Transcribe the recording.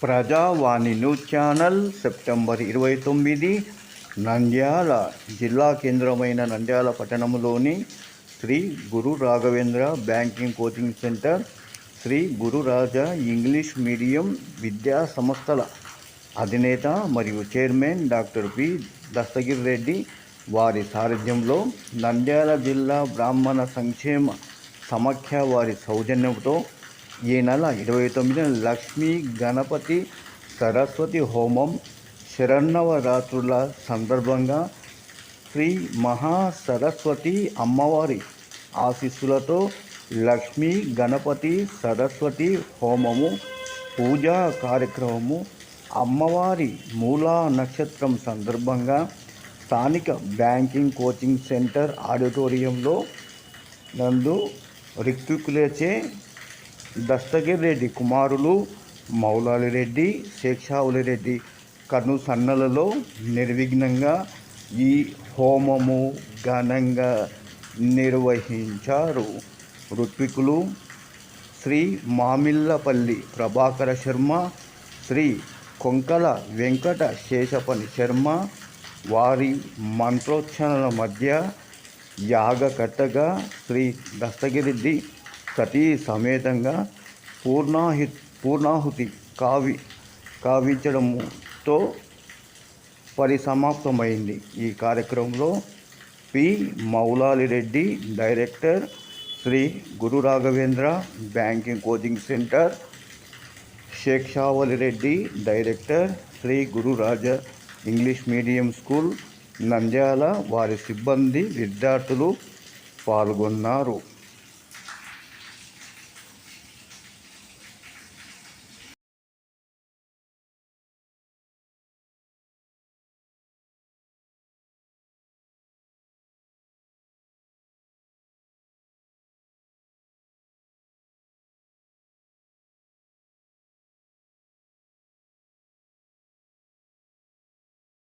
ప్రజావాణి news channel September 29 Nandyal జిల్లా కేంద్రమైన నంద్యాల పట్టణంలోని Sri Guru Raghavendra banking coaching centre, Sri Guru Raja English medium విద్యా సంస్థల అధినేత మరియు chairman doctor P Dastagiri Reddy వారి సారథ్యంలో నంద్యాల జిల్లా బ్రాహ్మణ సంక్షేమ సమాఖ్య వారి సౌజన్యంతో ఈ నెల 29న లక్ష్మీ గణపతి సరస్వతి హోమం శరన్నవరాత్రుల సందర్భంగా శ్రీ మహాసరస్వతి అమ్మవారి ఆశీస్సులతో లక్ష్మీ గణపతి సరస్వతి హోమము పూజా కార్యక్రమము అమ్మవారి మూలా నక్షత్రం సందర్భంగా స్థానిక బ్యాంకింగ్ కోచింగ్ సెంటర్ ఆడిటోరియంలో నందు రిక్తుకులేచే దస్తగిరి రెడ్డి కుమారులు మౌలాలి రెడ్డి, శేషావులి రెడ్డి కన్ను సన్నలలో నిర్విఘ్నంగా ఈ హోమము ఘనంగా నిర్వహించారు. ఋత్వికులు శ్రీ మామిళ్ళపల్లి ప్రభాకర శర్మ, శ్రీ కొంకల వెంకట శేషపని శర్మ వారి మంత్రోచ్చరణల మధ్య యాగకర్తగా శ్రీ దస్తగిరెడ్డి సతీ సమేతంగా పూర్ణాహుతి కావించడంతో పరిసమాప్తమైంది. ఈ కార్యక్రమంలో P Moulali Reddy director, Sri Guru Raghavendra banking coaching centre, Seshavali Reddy director, Sri Guru Raja English medium school Nandyal వారి సిబ్బంది విద్యార్థులు పాల్గొన్నారు.